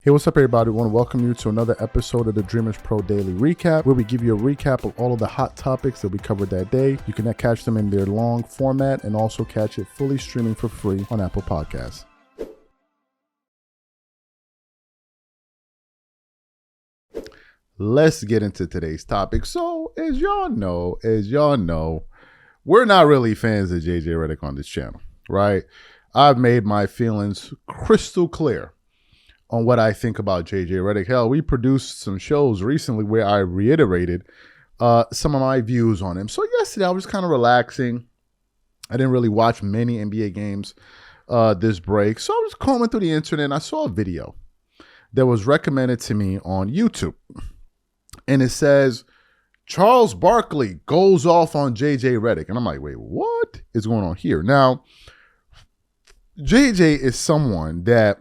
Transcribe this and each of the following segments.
Hey, what's up, everybody? I want to welcome you to another episode of the Dreamers Pro Daily Recap, where we give you a recap of all of the hot topics that we covered that day. You can catch them in their long format and also catch it fully streaming for free on Apple Podcasts. Let's get into today's topic. So, as y'all know, we're not really fans of JJ Redick on this channel, right? I've made my feelings crystal clear on what I think about JJ Redick. Hell, we produced some shows recently where I reiterated some of my views on him. So yesterday I was kind of relaxing. I didn't really watch many NBA games this break. So I was combing through the internet and I saw a video that was recommended to me on YouTube. And it says, Charles Barkley goes off on JJ Redick. And I'm like, wait, what is going on here? Now, JJ is someone that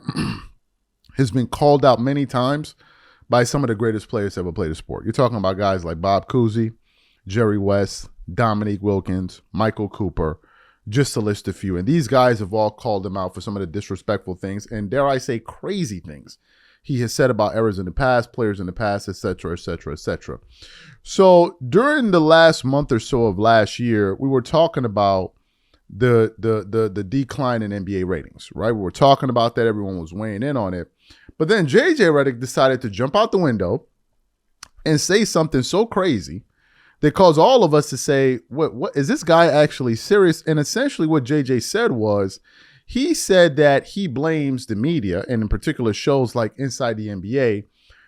has been called out many times by some of the greatest players to ever play the sport. You're talking about guys like Bob Cousy, Jerry West, Dominique Wilkins, Michael Cooper, just to list a few. And these guys have all called him out for some of the disrespectful things and, dare I say, crazy things he has said about errors in the past, players in the past, etc., etc., etc. So during the last month or so of last year, we were talking about the decline in NBA ratings, right? We were talking about that. Everyone was weighing in on it. But then JJ Redick decided to jump out the window and say something so crazy that caused all of us to say, what is this guy actually serious? And essentially what JJ said was, he said that he blames the media, and in particular shows like Inside the NBA,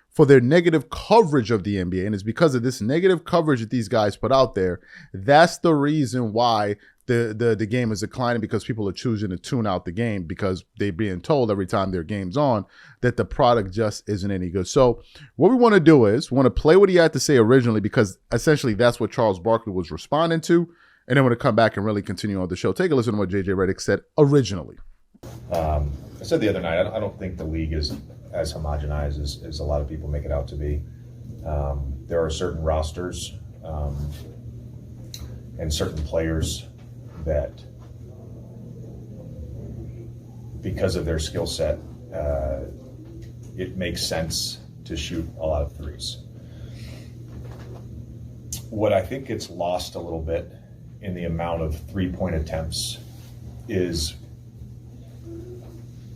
for their negative coverage of the NBA. And it's because of this negative coverage that these guys put out there. That's the reason why the game is declining, because people are choosing to tune out the game because they're being told every time their game's on that the product just isn't any good. So what we want to do is we want to play what he had to say originally, because essentially that's what Charles Barkley was responding to. And then we're going to come back and really continue on the show. Take a listen to what JJ Redick said originally. I said the other night, I don't think the league is as homogenized as a lot of people make it out to be. There are certain rosters and certain players that, because of their skill set, it makes sense to shoot a lot of threes. What I think gets lost a little bit in the amount of three-point attempts is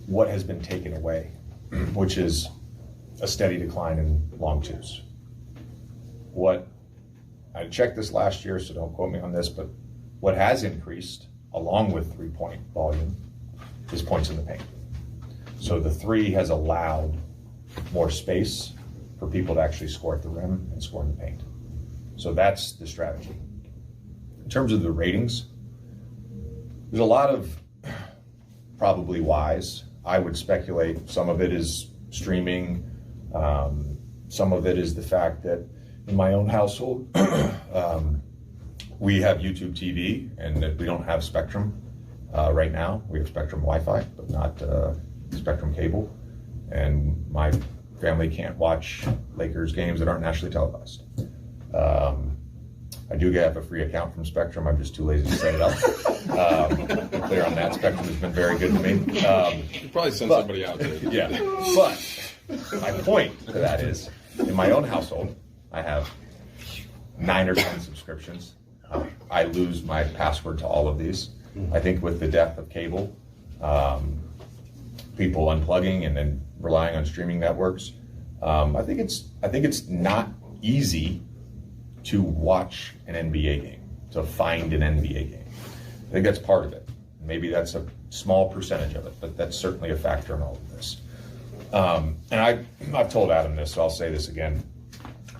what has been taken away, which is a steady decline in long twos. What I checked this last year, so don't quote me on this, but what has increased along with three-point volume is points in the paint. So the three has allowed more space for people to actually score at the rim and score in the paint. So that's the strategy. In terms of the ratings, there's a lot of probably whys. I would speculate some of it is streaming. Some of it is the fact that in my own household, we have YouTube TV and that we don't have Spectrum right now. We have Spectrum Wi-Fi, but not Spectrum cable. And my family can't watch Lakers games that aren't nationally televised. I do have a free account from Spectrum. I'm just too lazy to set it up. Clear on that. Spectrum has been very good to me. You probably send somebody out there. Yeah. But my point to that is, in my own household, I have 9 or 10 subscriptions. I lose my password to all of these. I think with the death of cable, people unplugging and then relying on streaming networks, I think it's not easy to watch an NBA game, to find an NBA game. I think that's part of it. Maybe that's a small percentage of it, but that's certainly a factor in all of this. And I've told Adam this, so I'll say this again.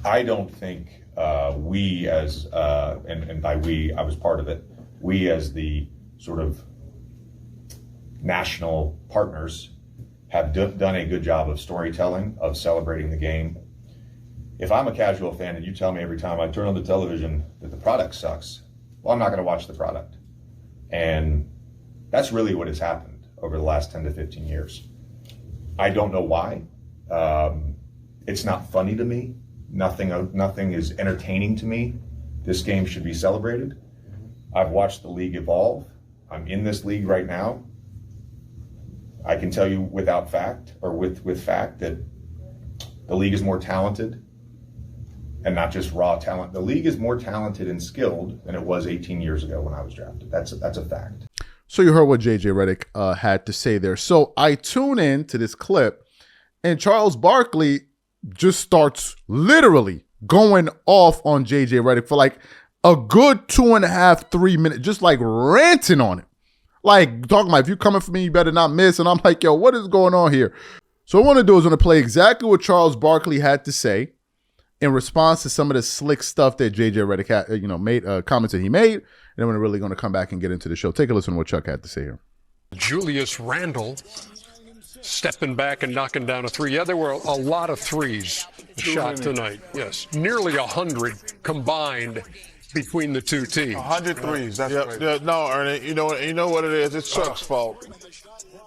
I don't think we as, and by we, I was part of it, we as the sort of national partners have done a good job of storytelling, of celebrating the game. If I'm a casual fan and you tell me every time I turn on the television that the product sucks, well, I'm not going to watch the product. And that's really what has happened over the last 10 to 15 years. I don't know why. It's not funny to me. Nothing is entertaining to me. This game should be celebrated. I've watched the league evolve. I'm in this league right now. I can tell you without fact, or with fact, that the league is more talented, and not just raw talent. The league is more talented and skilled than it was 18 years ago when I was drafted. That's a fact. So you heard what JJ Redick had to say there. So I tune in to this clip, and Charles Barkley just starts literally going off on JJ Redick for like a good 2.5, 3 minutes, just like ranting on him. Like talking about, if you coming for me, you better not miss. And I'm like, yo, what is going on here? So what I want to do is I'm going to play exactly what Charles Barkley had to say in response to some of the slick stuff that JJ Redick had, made comments that he made. And then we're really going to come back and get into the show. Take a listen to what Chuck had to say here. Julius Randle stepping back and knocking down a three. Yeah, there were a lot of threes shot tonight. Yes, nearly 100 combined between the two teams. 100 threes. That's right. Yeah, no, Ernie. You know what it is. It's Chuck's fault.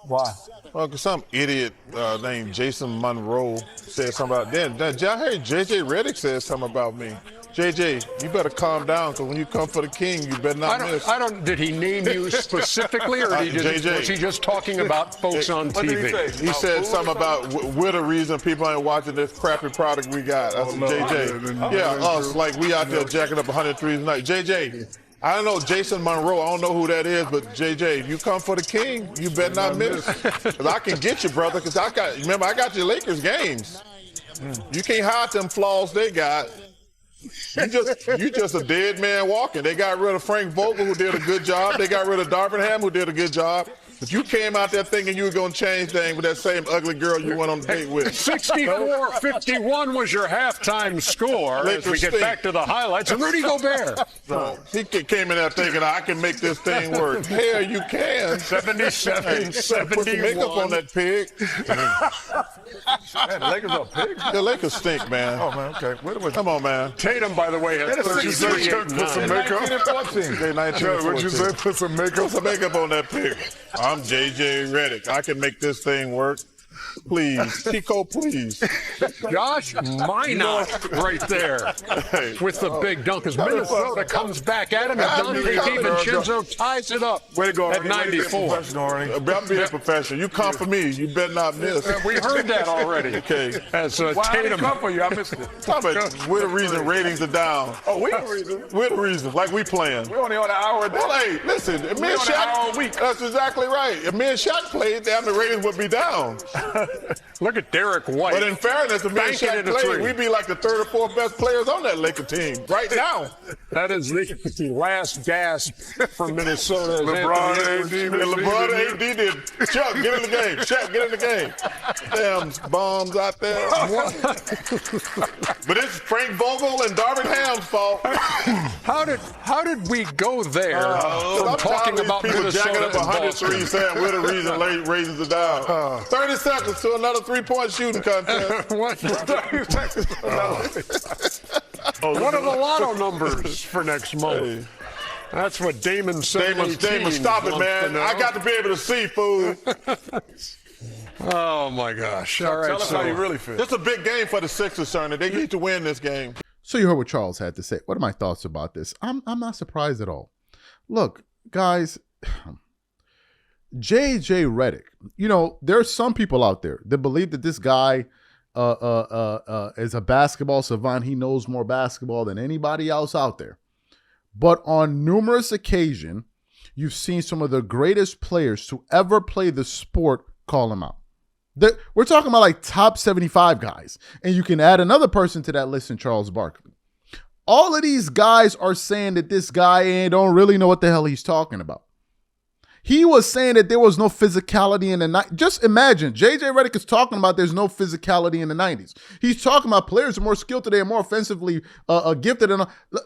Why? Well, because some idiot named Jason Monroe said something about that. I heard JJ Redick said something about me. JJ, you better calm down, because when you come for the king, you better not miss. Did he name you specifically, or was he just talking about folks on TV? He said something about we're the reason people ain't watching this crappy product we got. I said, JJ. Yeah, us, like we out there jacking up 100 threes a night. JJ, I don't know Jason Monroe. I don't know who that is, but JJ, if you come for the king, you better not miss. Because I can get you, brother, because I got your Lakers games. You can't hide them flaws they got. You just a dead man walking. They got rid of Frank Vogel, who did a good job. They got rid of Darvin Ham, who did a good job. But you came out there thinking you were going to change things with that same ugly girl you went on the date with. 64-51 was your halftime score. As we get back to the highlights, and Rudy Gobert. He came in there thinking, I can make this thing work. Hell, you can. 77-71. Put some makeup on that pig. Man, the Lakers are pigs. The Lakers stink, man. Oh, man, okay. Come on, man. Tatum, by the way, has 38. Put some makeup. What'd you say? Put some makeup on that pig. I'm JJ Redick. I can make this thing work. Please. Chico, please. Josh Minot right there with the big dunk as Minnesota comes back at him. And Dante DiVincenzo ties it up at 94. I'm being professional. You come for me, you better not miss. We heard that already. Okay. As Tatum come for you, I missed it. We're the reason ratings are down. Oh, we're the reason? We're the reason. Like we playing. We're only on an hour a day. Well, hey, listen. If me and Shaq, a week. That's exactly right. If me and Shaq played, damn, the ratings would be down. Look at Derek White. But in fairness, if me and Shaq played, we'd be like the third or fourth best players on that Laker team right now. That is the last gasp for Minnesota. LeBron AD did. Chuck, get in the game. Chuck, get in the game. Damn bombs out there. But it's Frank Vogel and Darvin Ham's fault. How did we go there from talking about people Minnesota jacking up 103 saying we're the reason ratings are down. 30 seconds to another three-point shooting contest. What are the lotto numbers for next month? Hey. That's what Damon said. Damon, stop it, man. I got to be able to see, fool. Oh, my gosh. All right, tell us how you really feel. It's a big game for the Sixers, Cerny. They need to win this game. So you heard what Charles had to say. What are my thoughts about this? I'm not surprised at all. Look, guys, JJ Redick, there are some people out there that believe that this guy is a basketball savant. He knows more basketball than anybody else out there. But on numerous occasions, you've seen some of the greatest players to ever play the sport call him out. We're talking about like top 75 guys. And you can add another person to that list in Charles Barkley. All of these guys are saying that this guy don't really know what the hell he's talking about. He was saying that there was no physicality in the 90s. Just imagine, JJ Redick is talking about there's no physicality in the 90s. He's talking about players are more skilled today and more offensively gifted.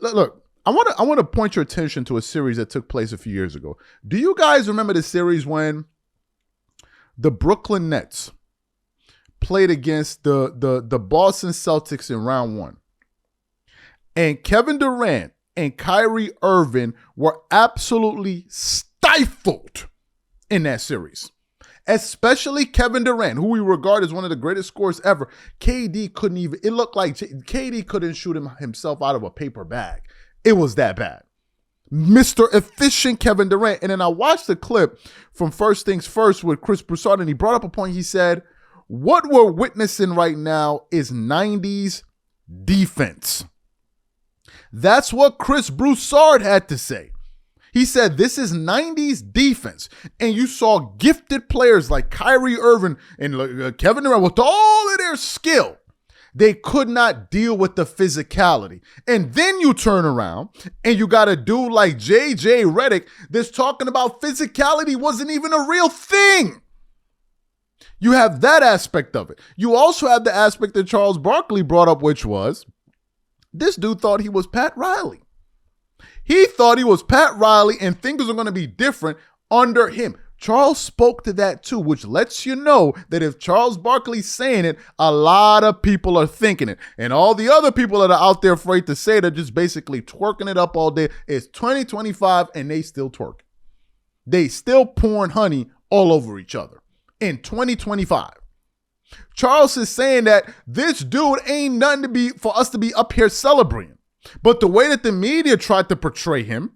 Look, I want to point your attention to a series that took place a few years ago. Do you guys remember the series when the Brooklyn Nets played against the Boston Celtics in round one? And Kevin Durant and Kyrie Irving were absolutely stifled in that series. Especially Kevin Durant, who we regard as one of the greatest scorers ever. KD couldn't even, it looked like KD couldn't shoot himself out of a paper bag. It was that bad. Mr. Efficient Kevin Durant. And then I watched the clip from First Things First with Chris Broussard, and he brought up a point. He said, what we're witnessing right now is 90s defense. That's what Chris Broussard had to say. He said, this is 90s defense. And you saw gifted players like Kyrie Irving and Kevin Durant with all of their skill. They could not deal with the physicality. And then you turn around and you got a dude like JJ Redick that's talking about physicality wasn't even a real thing. You have that aspect of it. You also have the aspect that Charles Barkley brought up, which was this dude thought he was Pat Riley. He thought he was Pat Riley and things are going to be different under him. Charles spoke to that too, which lets you know that if Charles Barkley's saying it, a lot of people are thinking it. And all the other people that are out there afraid to say it are just basically twerking it up all day. It's 2025 and they still twerking. They still pouring honey all over each other in 2025. Charles is saying that this dude ain't nothing to be for us to be up here celebrating. But the way that the media tried to portray him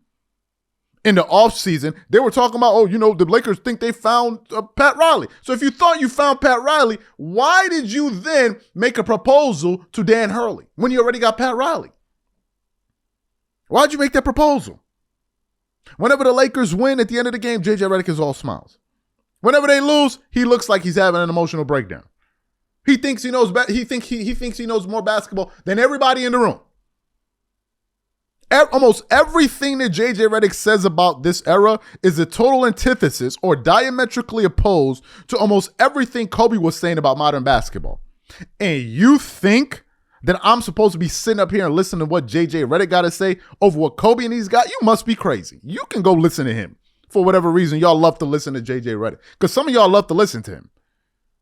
in the offseason, they were talking about, the Lakers think they found Pat Riley. So if you thought you found Pat Riley, why did you then make a proposal to Dan Hurley when you already got Pat Riley? Why'd you make that proposal? Whenever the Lakers win at the end of the game, JJ Redick is all smiles. Whenever they lose, he looks like he's having an emotional breakdown. He thinks he knows. He thinks he knows more basketball than everybody in the room. Almost everything that JJ Redick says about this era is a total antithesis or diametrically opposed to almost everything Kobe was saying about modern basketball. And you think that I'm supposed to be sitting up here and listening to what JJ Redick got to say over what Kobe and these guys? You must be crazy. You can go listen to him for whatever reason. Y'all love to listen to JJ Redick because some of y'all love to listen to him.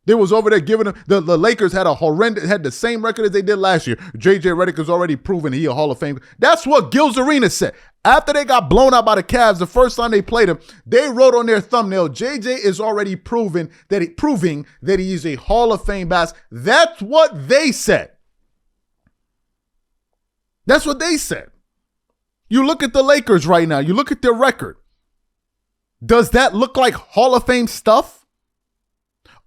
They was over there giving them, the Lakers had the same record as they did last year. JJ Redick has already proven he a Hall of Fame. That's what Gil's Arena said. After they got blown out by the Cavs the first time they played him, they wrote on their thumbnail, JJ is already proving that he is a Hall of Fame bass. That's what they said. That's what they said. You look at the Lakers right now. You look at their record. Does that look like Hall of Fame stuff?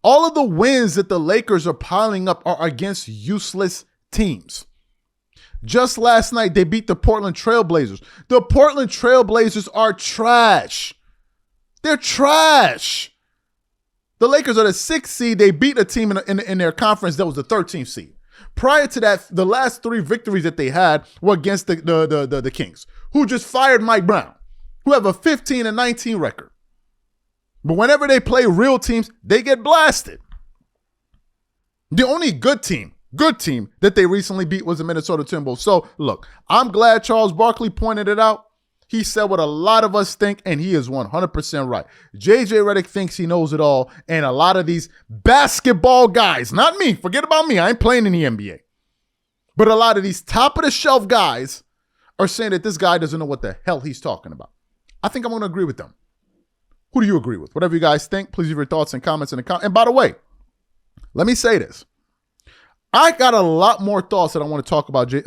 All of the wins that the Lakers are piling up are against useless teams. Just last night, they beat the Portland Trailblazers. The Portland Trailblazers are trash. They're trash. The Lakers are the 6th seed. They beat a team in their conference that was the 13th seed. Prior to that, the last 3 victories that they had were against the Kings, who just fired Mike Brown, who have a 15-19 record. But whenever they play real teams, they get blasted. The only good team that they recently beat was the Minnesota Timberwolves. So, look, I'm glad Charles Barkley pointed it out. He said what a lot of us think, and he is 100% right. JJ Redick thinks he knows it all, and a lot of these basketball guys, not me, forget about me, I ain't playing in the NBA. But a lot of these top-of-the-shelf guys are saying that this guy doesn't know what the hell he's talking about. I think I'm going to agree with them. Who do you agree with? Whatever you guys think, please leave your thoughts and comments in the comments. And by the way, let me say this. I got a lot more thoughts that I want to talk about, say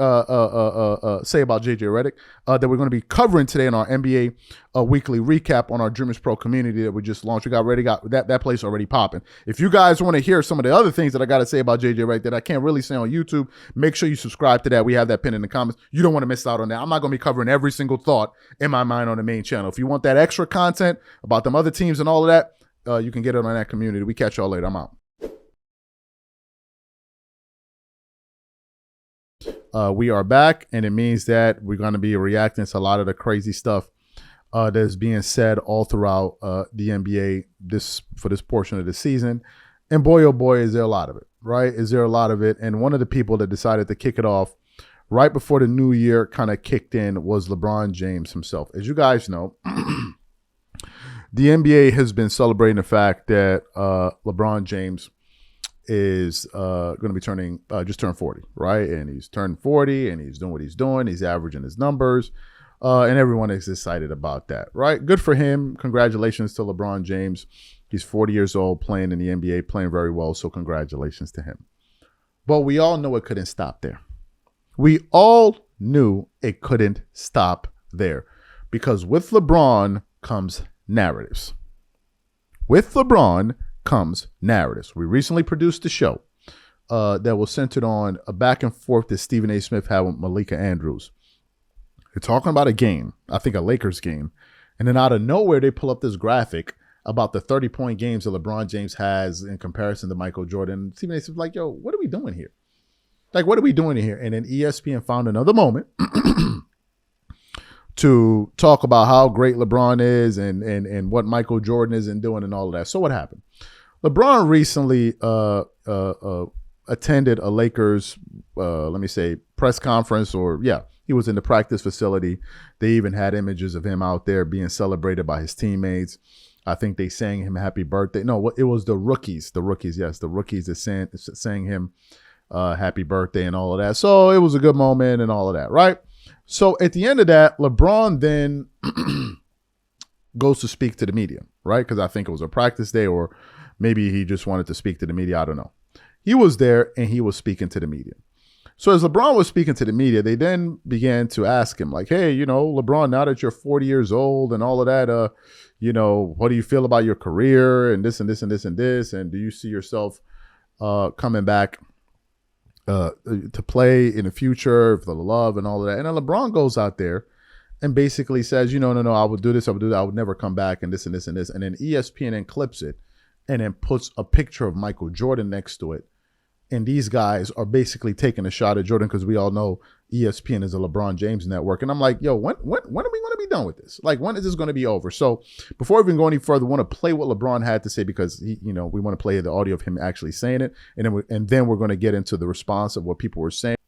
about JJ Redick that we're going to be covering today in our NBA weekly recap on our Dreamers Pro community that we just launched. We got that place already popping. If you guys want to hear some of the other things that I got to say about JJ Redick that I can't really say on YouTube, make sure you subscribe to that. We have that pinned in the comments. You don't want to miss out on that. I'm not going to be covering every single thought in my mind on the main channel. If you want that extra content about them other teams and all of that, you can get it on that community. We catch y'all later. I'm out. We are back, and it means that we're going to be reacting to a lot of the crazy stuff that's being said all throughout the NBA for this portion of the season. And boy, oh boy, is there a lot of it, right? Is there a lot of it? And one of the people that decided to kick it off right before the new year kind of kicked in was LeBron James himself. As you guys know, the NBA has been celebrating the fact that LeBron James is going to be just turned 40, right? And he's turned 40 and he's doing what he's doing. He's averaging his numbers and everyone is excited about that, right? Good for him. Congratulations to LeBron James. He's 40 years old, playing in the NBA, playing very well. So congratulations to him. But we all know it couldn't stop there. We all knew it couldn't stop there because with LeBron comes narratives. With LeBron comes narratives. We recently produced a show that was centered on a back and forth that Stephen A. Smith had with Malika Andrews. They're talking about a game, I think a Lakers game, and then out of nowhere they pull up this graphic about the 30-point games that LeBron James has in comparison to Michael Jordan. Stephen A. Smith's like, yo, what are we doing here? Like, what are we doing here? And then ESPN found another moment to talk about how great LeBron is and what Michael Jordan is and doing and all of that. So what happened? LeBron recently attended a Lakers, press conference, he was in the practice facility. They even had images of him out there being celebrated by his teammates. I think they sang him happy birthday. No, it was the rookies. The rookies that sang him happy birthday and all of that. So it was a good moment and all of that, right? So at the end of that, LeBron then goes to speak to the media, right? Because I think it was a practice day, or maybe he just wanted to speak to the media. I don't know. He was there and he was speaking to the media. So as LeBron was speaking to the media, they then began to ask him, like, hey, LeBron, now that you're 40 years old and all of that, what do you feel about your career and this and this and this and this? And do you see yourself coming back to play in the future for the love and all of that? And then LeBron goes out there and basically says, no, I would do this, I would do that, I would never come back, and this and this and this. And then ESPN then clips it and then puts a picture of Michael Jordan next to it. And these guys are basically taking a shot at Jordan because we all know ESPN is a LeBron James network. And I'm like, yo, when are we going to be done with this? Like, when is this going to be over? So before we even go any further, I want to play what LeBron had to say, because we want to play the audio of him actually saying it. And then we're going to get into the response of what people were saying.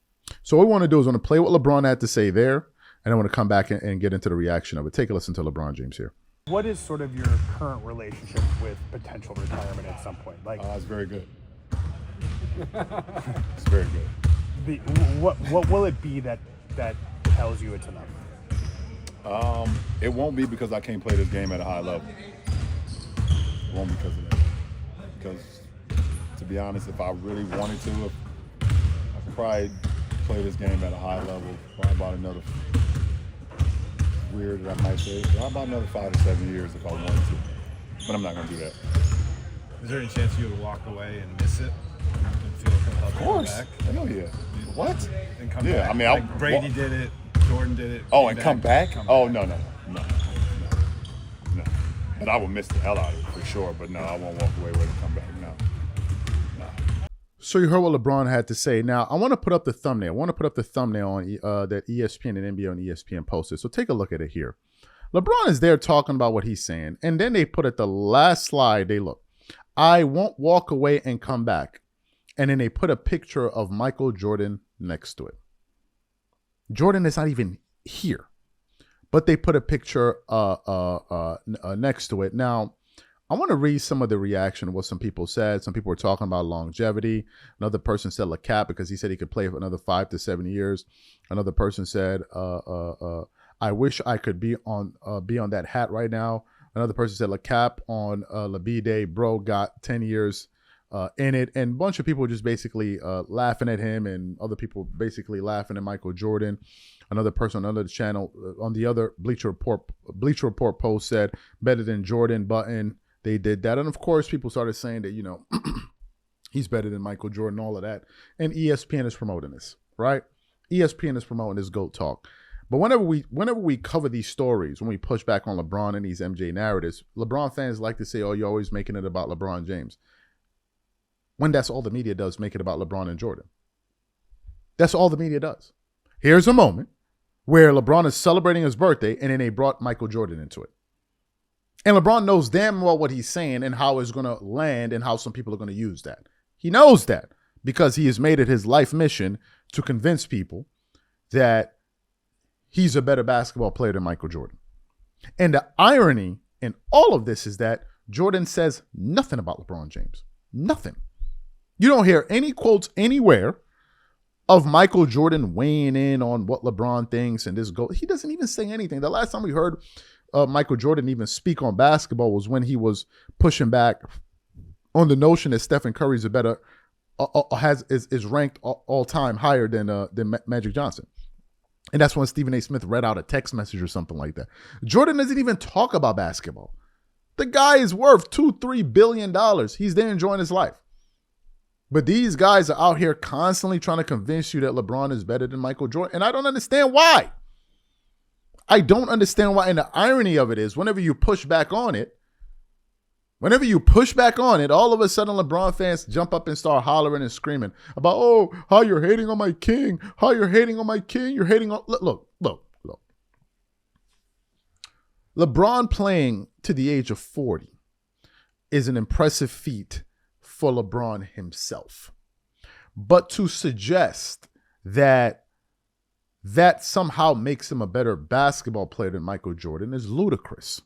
So what we want to do is want to play what LeBron had to say there. And I want to come back and get into the reaction of it. Take a listen to LeBron James here. What is sort of your current relationship with potential retirement at some point? Like, It's very good. It's very good. What will it be that tells you it's enough? It won't be because I can't play this game at a high level. It won't be because of that. Because, to be honest, if I really wanted to, I could probably play this game at a high level probably about another, weird that I might say, about another 5 to 7 years if I wanted to. But I'm not going to do that. Is there any chance you would walk away and miss it? And feel compelled Of to course. come back? Hell yeah. What? And come Yeah, back? I mean, like Brady did it, Jordan did it. Oh, and come back? Come Oh, back. no. But I would miss the hell out of it for sure. But no, I won't walk away with it and come back. No. So you heard what LeBron had to say. Now, I want to put up the thumbnail. I want to put up the thumbnail on that ESPN and NBA and ESPN posted. So take a look at it here. LeBron is there talking about what he's saying. And then they put at the last slide, they look, I won't walk away and come back. And then they put a picture of Michael Jordan next to it. Jordan is not even here. But they put a picture next to it. Now, I want to read some of the reaction of what some people said. Some people were talking about longevity. Another person said LeCap because he said he could play for another 5 to 7 years. Another person said, I wish I could be on that hat right now. Another person said LeCap on Labide, bro, got 10 years in it. And a bunch of people just basically laughing at him, and other people basically laughing at Michael Jordan. Another person on another channel, on the other Bleacher Report post said, better than Jordan, Button. They did that. And of course, people started saying that, he's better than Michael Jordan, all of that. And ESPN is promoting this, right? ESPN is promoting this GOAT talk. But whenever we cover these stories, when we push back on LeBron and these MJ narratives, LeBron fans like to say, oh, you're always making it about LeBron James. When that's all the media does, make it about LeBron and Jordan. That's all the media does. Here's a moment where LeBron is celebrating his birthday, and then they brought Michael Jordan into it. And LeBron knows damn well what he's saying and how it's going to land and how some people are going to use that. He knows that because he has made it his life mission to convince people that he's a better basketball player than Michael Jordan. And the irony in all of this is that Jordan says nothing about LeBron James. Nothing. You don't hear any quotes anywhere of Michael Jordan weighing in on what LeBron thinks and this goal. He doesn't even say anything. The last time we heard Michael Jordan even speak on basketball was when he was pushing back on the notion that Stephen Curry is a better, is ranked all time higher than Magic Johnson. And that's when Stephen A. Smith read out a text message or something like that. Jordan doesn't even talk about basketball. The guy is worth $2-3 billion. He's there enjoying his life. But these guys are out here constantly trying to convince you that LeBron is better than Michael Jordan. And I don't understand why. I don't understand why. And the irony of it is, whenever you push back on it, all of a sudden LeBron fans jump up and start hollering and screaming about, oh, how you're hating on my king. How you're hating on my king. You're hating on... Look. LeBron playing to the age of 40 is an impressive feat for LeBron himself. But to suggest that somehow makes him a better basketball player than Michael Jordan is ludicrous.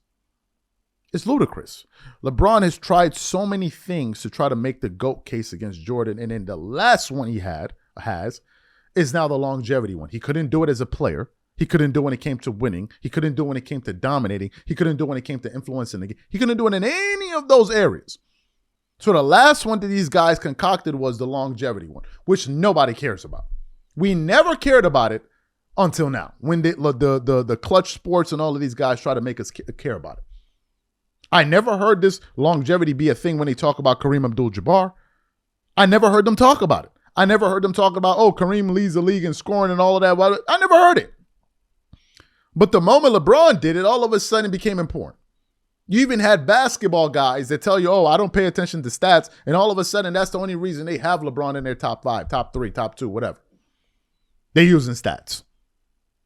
It's ludicrous. LeBron has tried so many things to try to make the GOAT case against Jordan, and then the last one he has is now the longevity one. He couldn't do it as a player. He couldn't do it when it came to winning. He couldn't do it when it came to dominating. He couldn't do it when it came to influencing the game. He couldn't do it in any of those areas. So the last one that these guys concocted was the longevity one, which nobody cares about. We never cared about it until now, when the clutch sports and all of these guys try to make us care about it. I never heard this longevity be a thing when they talk about Kareem Abdul-Jabbar. I never heard them talk about it. I never heard them talk about, oh, Kareem leads the league in scoring and all of that. I never heard it. But the moment LeBron did it, all of a sudden it became important. You even had basketball guys that tell you, oh, I don't pay attention to stats. And all of a sudden, that's the only reason they have LeBron in their top 5, top 3, top 2, whatever. They're using stats.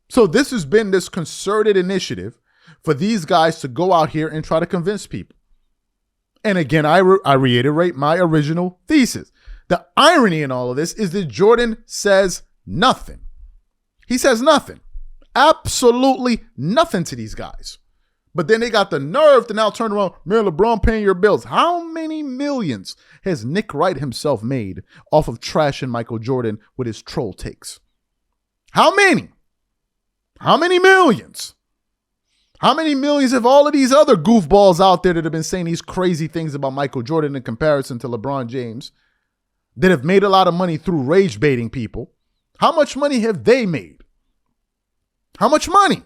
So this has been this concerted initiative for these guys to go out here and try to convince people. And again, I reiterate my original thesis. The irony in all of this is that Jordan says nothing. He says nothing. Absolutely nothing to these guys. But then they got the nerve to now turn around, man, LeBron paying your bills. How many millions has Nick Wright himself made off of trashing Michael Jordan with his troll takes? How many? How many millions? How many millions have all of these other goofballs out there that have been saying these crazy things about Michael Jordan in comparison to LeBron James that have made a lot of money through rage baiting people? How much money have they made? How much money?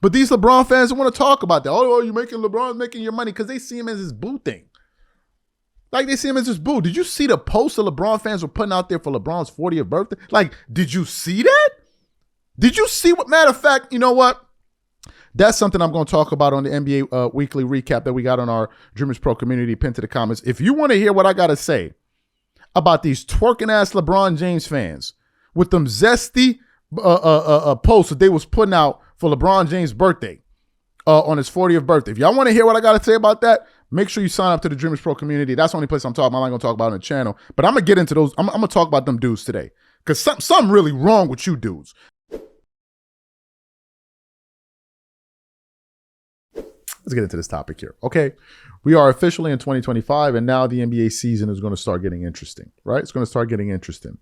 But these LeBron fans don't want to talk about that. Oh, you're making LeBron making your money because they see him as his boo thing. Like they see him as his boo. Did you see the post the LeBron fans were putting out there for LeBron's 40th birthday? Like, did you see that? Did you see what? Matter of fact, you know what? That's something I'm going to talk about on the NBA weekly recap that we got on our Dreamers Pro community pinned to the comments. If you want to hear what I got to say about these twerking ass LeBron James fans with them zesty posts that they was putting out for LeBron James' birthday on his 40th birthday. If y'all want to hear what I got to say about that, make sure you sign up to the Dreamers Pro community. That's the only place I'm talking about. I'm not going to talk about it on the channel. But I'm going to get into those. I'm going to talk about them dudes today because something really wrong with you dudes. Let's get into this topic here. Okay, we are officially in 2025, and now the NBA season is going to start getting interesting, right? It's going to start getting interesting.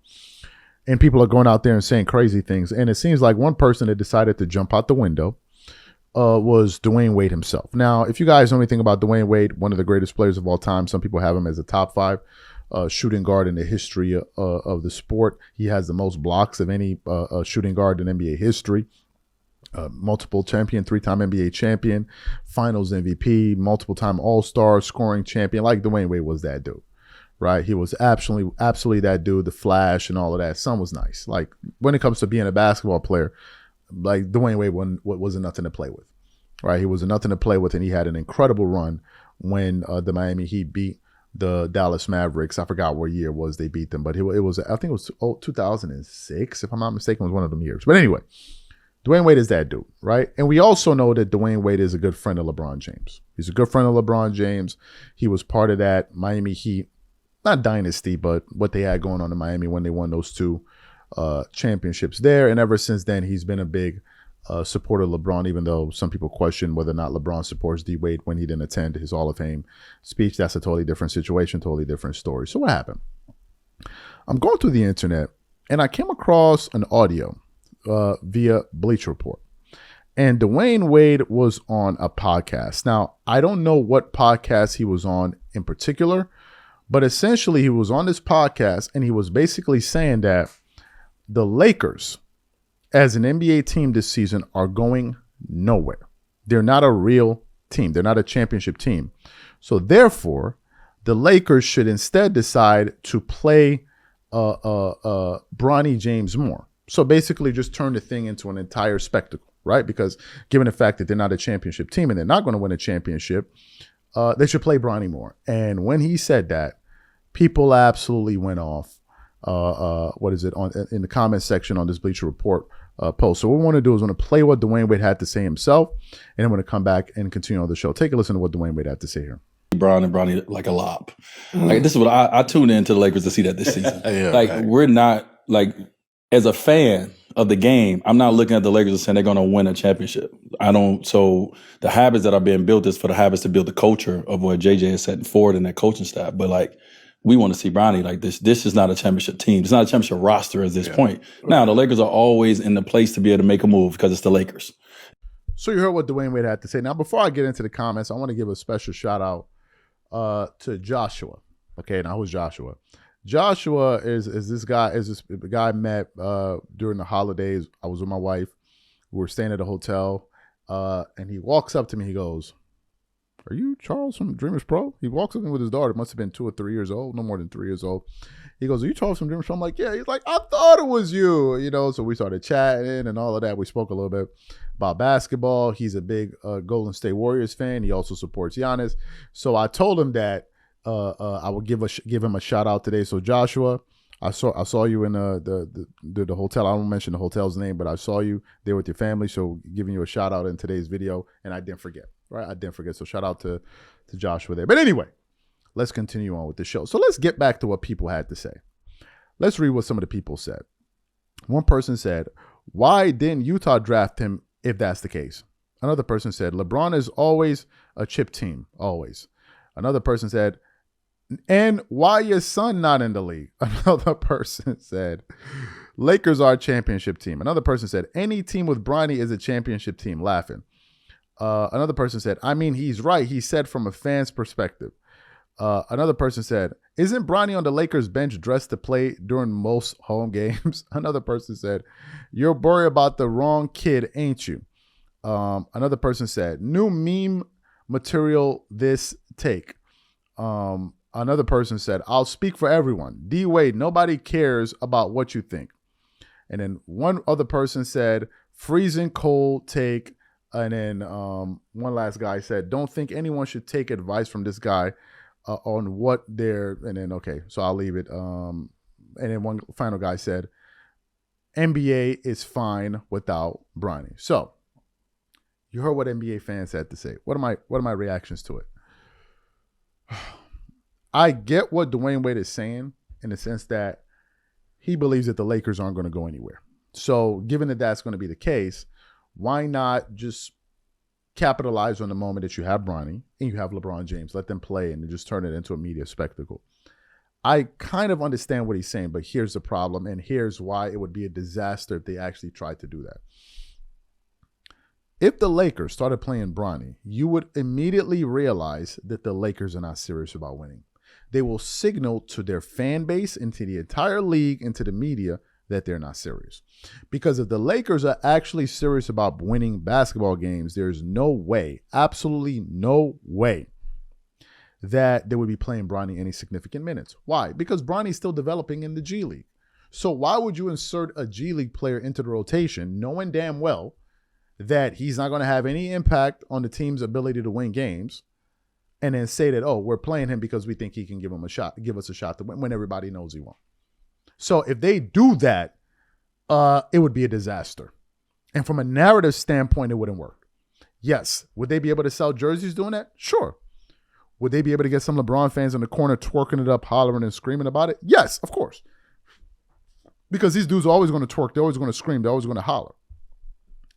And people are going out there and saying crazy things. And it seems like one person that decided to jump out the window was Dwayne Wade himself. Now, if you guys know anything about Dwayne Wade, one of the greatest players of all time, some people have him as a top 5 shooting guard in the history of the sport. He has the most blocks of any shooting guard in NBA history. Multiple champion, 3-time NBA champion, finals MVP, multiple time All-Star, scoring champion. Like Dwayne Wade was that dude. Right, he was absolutely that dude, the flash and all of that. Son was nice. Like when it comes to being a basketball player, like Dwayne Wade wasn't nothing to play with. Right, he was nothing to play with, and he had an incredible run when the Miami Heat beat the Dallas Mavericks. I forgot what year it was they beat them, but it was I think it was 2006, if I'm not mistaken, was one of them years. But anyway, Dwayne Wade is that dude, right? And we also know that Dwayne Wade is a good friend of LeBron James. He's a good friend of LeBron James. He was part of that Miami Heat. Not dynasty, but what they had going on in Miami when they won those 2 championships there. And ever since then, he's been a big supporter of LeBron, even though some people question whether or not LeBron supports D Wade when he didn't attend his Hall of Fame speech. That's a totally different situation, totally different story. So what happened? I'm going through the internet, and I came across an audio via Bleacher Report. And Dwayne Wade was on a podcast. Now, I don't know what podcast he was on in particular, but essentially, he was on this podcast and he was basically saying that the Lakers as an NBA team this season are going nowhere. They're not a real team. They're not a championship team. So therefore, the Lakers should instead decide to play Bronny James more. So basically just turn the thing into an entire spectacle, right? Because given the fact that they're not a championship team and they're not going to win a championship, they should play Bronny more. And when he said that, people absolutely went off. In the comment section on this Bleacher Report post. So what we want to do is want to play what Dwayne Wade had to say himself, and then we're going to come back and continue on the show. Take a listen to what Dwayne Wade had to say here. Bronny like a lop. Like this is what I tuned into the Lakers to see that this season. We're not like, as a fan of the game, I'm not looking at the Lakers and saying they're going to win a championship. So the habits that are being built is for the habits to build the culture of what JJ is setting forward in that coaching staff. But like, we want to see Bronny like this. This is not a championship team. It's not a championship roster at this point. Now, the Lakers are always in the place to be able to make a move because it's the Lakers. So you heard what Dwayne Wade had to say. Now, before I get into the comments, I want to give a special shout out to Joshua. Okay, now who's Joshua? Joshua is this guy I met during the holidays. I was with my wife. We were staying at a hotel, and he walks up to me. He goes, "Are you Charles from Dreamers Pro?" He walks up to me with his daughter. Must have been 2 or 3 years old, no more than 3 years old. He goes, "Are you Charles from Dreamers Pro?" I'm like, "Yeah." He's like, "I thought it was you." So we started chatting and all of that. We spoke a little bit about basketball. He's a big Golden State Warriors fan. He also supports Giannis. So I told him that I would give him a shout out today. So Joshua, I saw you in the hotel. I won't mention the hotel's name, but I saw you there with your family. So giving you a shout out in today's video, and I didn't forget. Right, I didn't forget. So shout out to Joshua there. But anyway, let's continue on with the show. So let's get back to what people had to say. Let's read what some of the people said. One person said, "Why didn't Utah draft him if that's the case?" Another person said, "LeBron is always a chip team, always." Another person said, "And why your son not in the league?" Another person said, "Lakers are a championship team." Another person said, "Any team with Bronny is a championship team," laughing. Another person said, "I mean, he's right. He said from a fan's perspective." Another person said, "Isn't Bronny on the Lakers bench dressed to play during most home games?" Another person said, "You're worried about the wrong kid, ain't you?" Another person said, "New meme material this take." Another person said, "I'll speak for everyone. D Wade, nobody cares about what you think." And then one other person said, "Freezing cold take." And then one last guy said, "Don't think anyone should take advice from this guy on what they're," and then, okay, so I'll leave it. And then one final guy said, "NBA is fine without Bronny." So you heard what NBA fans had to say. What are my reactions to it? I get what Dwayne Wade is saying in the sense that he believes that the Lakers aren't going to go anywhere. So given that that's going to be the case, why not just capitalize on the moment that you have Bronny and you have LeBron James, let them play and just turn it into a media spectacle? I kind of understand what he's saying, but here's the problem, and here's why it would be a disaster if they actually tried to do that. If the Lakers started playing Bronny, you would immediately realize that the Lakers are not serious about winning. They will signal to their fan base and to the entire league and to the media that they're not serious. Because if the Lakers are actually serious about winning basketball games, there's no way, absolutely no way, that they would be playing Bronny any significant minutes. Why? Because Bronny's still developing in the G League. So why would you insert a G League player into the rotation knowing damn well that he's not going to have any impact on the team's ability to win games, and then say that, oh, we're playing him because we think he can give us a shot to win when everybody knows he won't? So if they do that, it would be a disaster. And from a narrative standpoint, it wouldn't work. Yes. Would they be able to sell jerseys doing that? Sure. Would they be able to get some LeBron fans in the corner twerking it up, hollering and screaming about it? Yes, of course. Because these dudes are always going to twerk. They're always going to scream. They're always going to holler.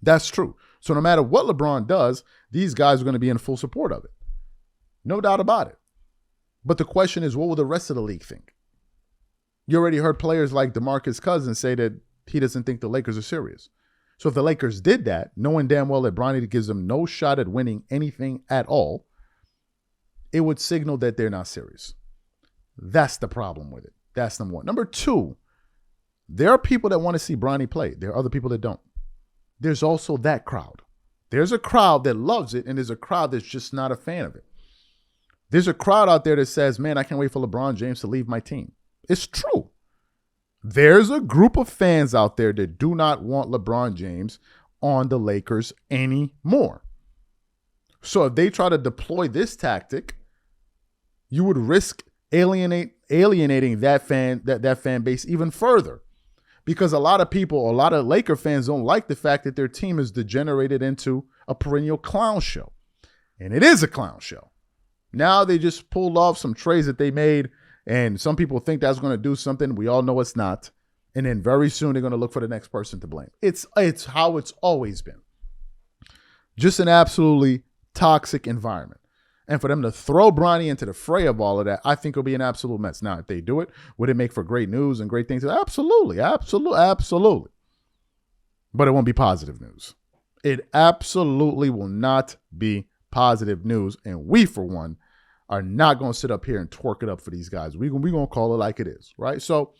That's true. So no matter what LeBron does, these guys are going to be in full support of it. No doubt about it. But the question is, what will the rest of the league think? You already heard players like DeMarcus Cousins say that he doesn't think the Lakers are serious. So if the Lakers did that, knowing damn well that Bronny gives them no shot at winning anything at all, it would signal that they're not serious. That's the problem with it. That's number one. Number two, there are people that want to see Bronny play. There are other people that don't. there's also that crowd. There's a crowd that loves it, and there's a crowd that's just not a fan of it. There's a crowd out there that says, man, I can't wait for LeBron James to leave my team. It's true. There's a group of fans out there that do not want LeBron James on the Lakers anymore. So if they try to deploy this tactic, you would risk alienating that fan base even further. Because a lot of Laker fans don't like the fact that their team is degenerated into a perennial clown show. And it is a clown show. Now they just pulled off some trades that they made, and some people think that's going to do something. We all know it's not. And then very soon they're going to look for the next person to blame. It's how it's always been. Just an absolutely toxic environment. And for them to throw Bronny into the fray of all of that, I think it'll be an absolute mess. Now, if they do it, would it make for great news and great things? Absolutely. Absolutely. But it won't be positive news. It absolutely will not be positive news. And we, for one, are not going to sit up here and twerk it up for these guys. We're going to call it like it is, right? So